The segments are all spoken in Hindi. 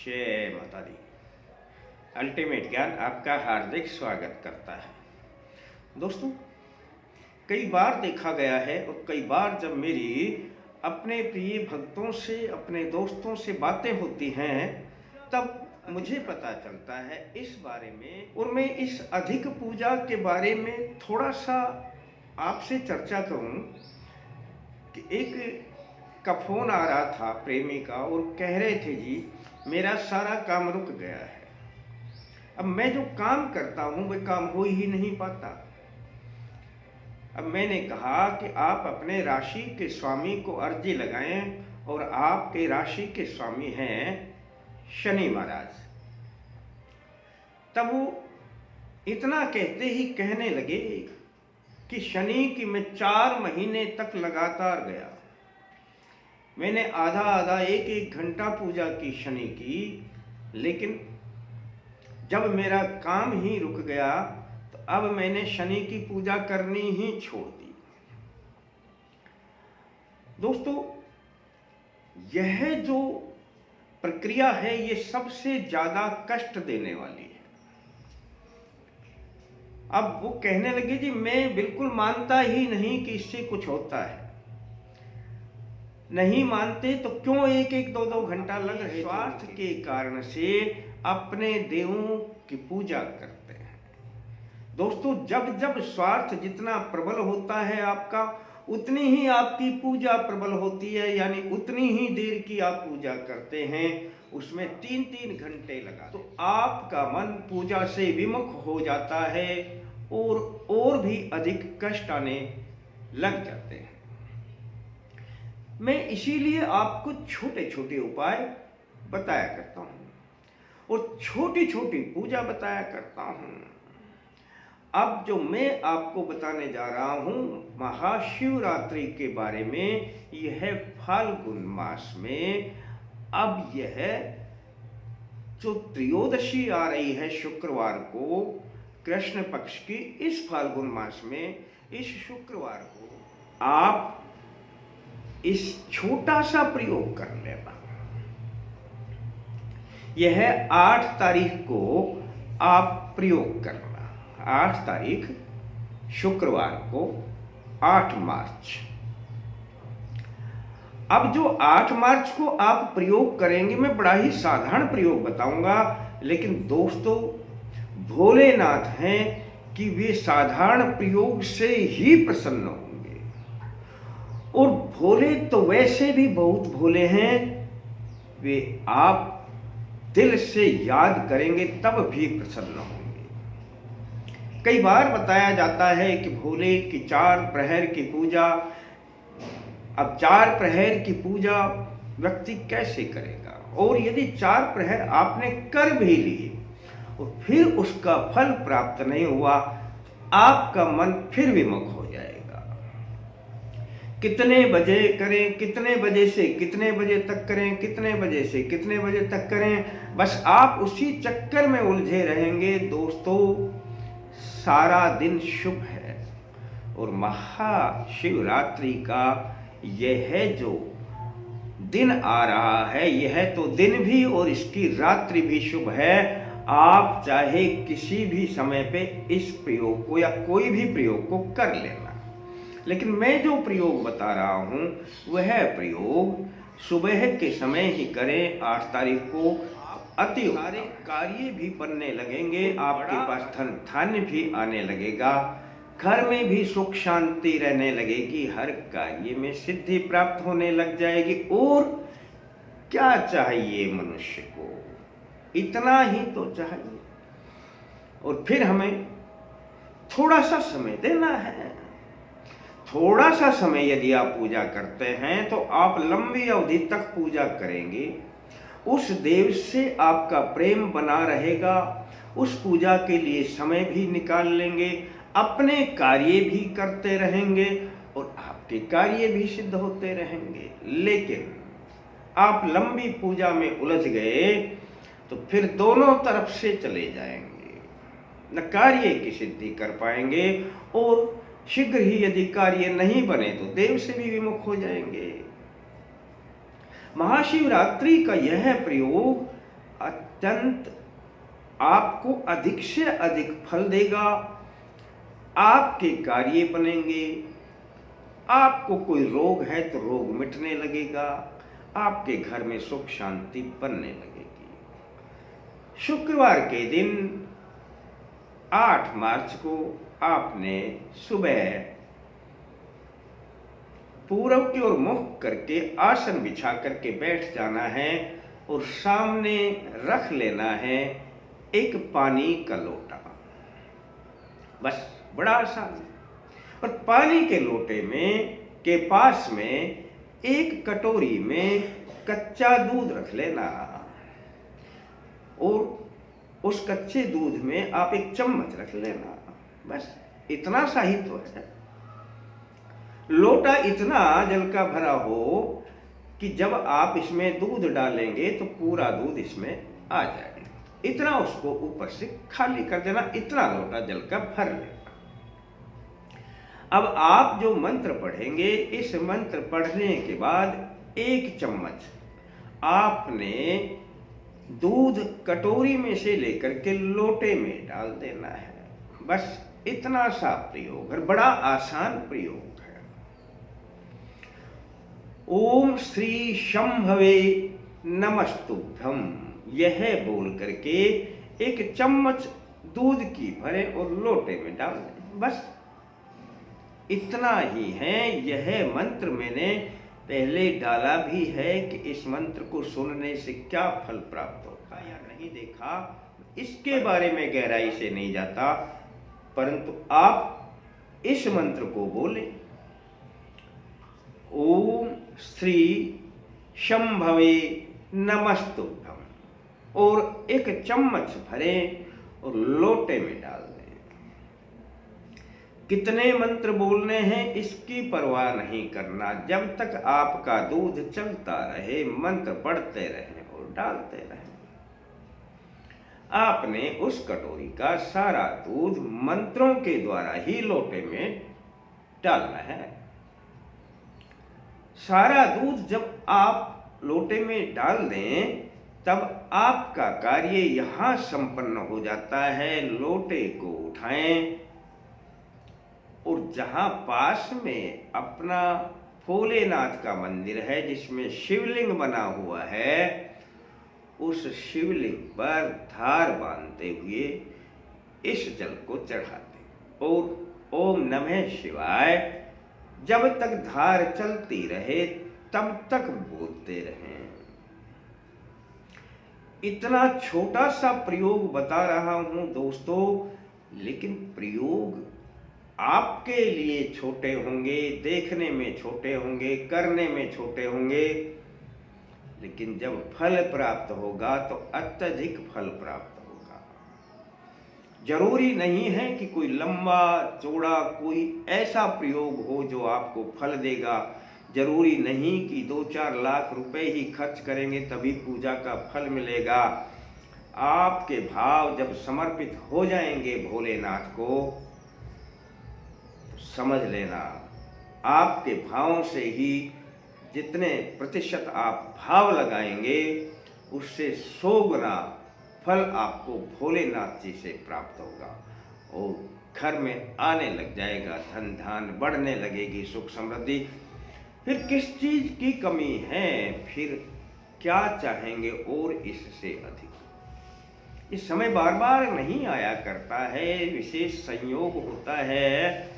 जय माता दी। अल्टीमेट ज्ञान आपका हार्दिक स्वागत करता है। दोस्तों, कई बार देखा गया है और कई बार जब मेरी अपने प्रिय भक्तों से, अपने दोस्तों से बातें होती हैं, तब मुझे पता चलता है इस बारे में, और मैं इस अधिक पूजा के बारे में थोड़ा सा आपसे चर्चा करूं कि एक का फोन आ रहा था प्रेमी का, और कह रहे थे जी मेरा सारा काम रुक गया है। अब मैं जो काम करता हूं वह काम हो ही नहीं पाता। अब मैंने कहा कि आप अपने राशि के स्वामी को अर्जी लगाएं, और आपके राशि के स्वामी हैं शनि महाराज। तब वो इतना कहते ही कहने लगे कि शनि की मैं 4 महीने तक लगातार गया। मैंने आधा आधा एक एक घंटा पूजा की शनि की, लेकिन जब मेरा काम ही रुक गया तो अब मैंने शनि की पूजा करनी ही छोड़ दी। दोस्तों, यह जो प्रक्रिया है ये सबसे ज्यादा कष्ट देने वाली है। अब वो कहने लगे जी मैं बिल्कुल मानता ही नहीं कि इससे कुछ होता है। नहीं मानते तो क्यों एक एक दो दो घंटा लग रहे? स्वार्थ के कारण से अपने देवों की पूजा करते हैं। दोस्तों, जब जब स्वार्थ जितना प्रबल होता है आपका, उतनी ही आपकी पूजा प्रबल होती है। यानी उतनी ही देर की आप पूजा करते हैं, उसमें 3-3 घंटे लगा तो आपका मन पूजा से विमुख हो जाता है और भी अधिक कष्ट आने लग जाते हैं। मैं इसीलिए आपको छोटे छोटे उपाय बताया करता हूं और छोटी छोटी पूजा बताया करता हूं। अब जो मैं आपको बताने जा रहा हूं महाशिवरात्रि के बारे में, यह फाल्गुन मास में, अब यह जो त्रयोदशी आ रही है शुक्रवार को, कृष्ण पक्ष की, इस फाल्गुन मास में इस शुक्रवार को आप इस छोटा सा प्रयोग कर लेना। यह 8 तारीख को आप प्रयोग करना। 8 तारीख शुक्रवार को, 8 मार्च। अब जो 8 मार्च को आप प्रयोग करेंगे, मैं बड़ा ही साधारण प्रयोग बताऊंगा, लेकिन दोस्तों भोलेनाथ हैं कि वे साधारण प्रयोग से ही प्रसन्न होंगे। और भोले तो वैसे भी बहुत भोले हैं, वे आप दिल से याद करेंगे तब भी प्रसन्न होंगे। कई बार बताया जाता है कि भोले की 4 प्रहर की पूजा, अब 4 प्रहर की पूजा व्यक्ति कैसे करेगा? और यदि 4 प्रहर आपने कर भी लिए और फिर उसका फल प्राप्त नहीं हुआ, आपका मन फिर विमुख हो जाएगा। कितने बजे करें, कितने बजे से कितने बजे तक करें, कितने बजे से कितने बजे तक करें, बस आप उसी चक्कर में उलझे रहेंगे। दोस्तों, सारा दिन शुभ है और महाशिवरात्रि का यह जो दिन आ रहा है, यह तो दिन भी और इसकी रात्रि भी शुभ है। आप चाहे किसी भी समय पे इस प्रयोग को या कोई भी प्रयोग को कर लेना, लेकिन मैं जो प्रयोग बता रहा हूं वह प्रयोग सुबह के समय ही करें। 8 तारीख को अति सारे कार्य भी बनने लगेंगे, आपके पास धन धान्य भी आने लगेगा, घर में भी सुख शांति रहने लगेगी, हर कार्य में सिद्धि प्राप्त होने लग जाएगी। और क्या चाहिए मनुष्य को? इतना ही तो चाहिए। और फिर हमें थोड़ा सा समय देना है। थोड़ा सा समय यदि आप पूजा करते हैं तो आप लंबी अवधि तक पूजा करेंगे। उस देव से आपका प्रेम बना रहेगा, उस पूजा के लिए समय भी निकाल लेंगे, अपने कार्य भी करते रहेंगे और आपके कार्य भी सिद्ध होते रहेंगे। लेकिन आप लंबी पूजा में उलझ गए तो फिर दोनों तरफ से चले जाएंगे, न कार्य की सिद्धि कर पाएंगे, और शीघ्र ही यदि कार्य नहीं बने तो देव से भी विमुख हो जाएंगे। महाशिवरात्रि का यह प्रयोग अत्यंत आपको अधिक से अधिक फल देगा। आपके कार्य बनेंगे। आपको कोई रोग है तो रोग मिटने लगेगा। आपके घर में सुख शांति बनने लगेगी। शुक्रवार के दिन 8 मार्च को आपने सुबह पूरब की ओर मुख करके आसन बिछा करके बैठ जाना है और सामने रख लेना है एक पानी का लोटा। बस बड़ा आसान है। और पानी के लोटे में के पास में एक कटोरी में कच्चा दूध रख लेना और उस कच्चे दूध में आप एक चम्मच रख लेना। बस इतना सा ही तो है। लोटा इतना जल का भरा हो कि जब आप इसमें दूध डालेंगे तो पूरा दूध इसमें आ जाएगा। इतना उसको ऊपर से खाली कर देना। इतना लोटा जल का भर लेना। अब आप जो मंत्र पढ़ेंगे, इस मंत्र पढ़ने के बाद 1 चम्मच आपने दूध कटोरी में से लेकर के लोटे में डाल देना है। बस इतना सा प्रयोग है। बड़ा आसान प्रयोग है। ओम श्री शंभवे नमस्तुभ्यम, यह बोल करके 1 चम्मच दूध की भरे और लोटे में डाल दें। बस इतना ही है। यह मंत्र मैंने पहले डाला भी है कि इस मंत्र को सुनने से क्या फल प्राप्त होता है या नहीं देखा, इसके बारे में गहराई से नहीं जाता, परंतु आप इस मंत्र को बोलें, ओम श्री शंभवे नमस्तुभ्यम, और 1 चम्मच भरे और लोटे में डाल दें। कितने मंत्र बोलने हैं इसकी परवाह नहीं करना। जब तक आपका दूध चलता रहे, मंत्र पढ़ते रहें और डालते रहें। आपने उस कटोरी का सारा दूध मंत्रों के द्वारा ही लोटे में डालना है। सारा दूध जब आप लोटे में डाल दें तब आपका कार्य यहां संपन्न हो जाता है। लोटे को उठाएं और जहां पास में अपना भोलेनाथ का मंदिर है जिसमें शिवलिंग बना हुआ है, उस शिवलिंग पर धार बांधते हुए इस जल को चढ़ाते और ओम नमः शिवाय जब तक धार चलती रहे तब तक बोलते रहें। इतना छोटा सा प्रयोग बता रहा हूं दोस्तों, लेकिन प्रयोग आपके लिए छोटे होंगे, देखने में छोटे होंगे, करने में छोटे होंगे, लेकिन जब फल प्राप्त होगा तो अत्यधिक फल प्राप्त होगा। जरूरी नहीं है कि कोई लंबा चौड़ा कोई ऐसा प्रयोग हो जो आपको फल देगा। जरूरी नहीं कि 2-4 लाख रुपए ही खर्च करेंगे तभी पूजा का फल मिलेगा। आपके भाव जब समर्पित हो जाएंगे भोलेनाथ को, समझ लेना आपके भावों से ही जितने प्रतिशत आप भाव लगाएंगे उससे 100 गुना फल आपको भोलेनाथ जी से प्राप्त होगा और घर में आने लग जाएगा। धन धान बढ़ने लगेगी, सुख समृद्धि। फिर किस चीज की कमी है, फिर क्या चाहेंगे और इससे अधिक। इस समय बार बार नहीं आया करता है, विशेष संयोग होता है।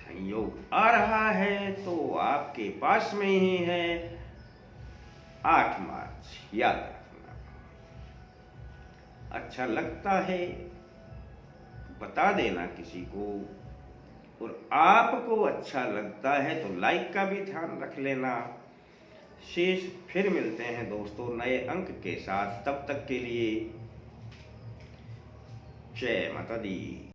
संयोग आ रहा है तो आपके पास में ही है। 8 मार्च याद रखना। अच्छा लगता है बता देना किसी को, और आपको अच्छा लगता है तो लाइक का भी ध्यान रख लेना। शेष फिर मिलते हैं दोस्तों नए अंक के साथ। तब तक के लिए जय माता दी।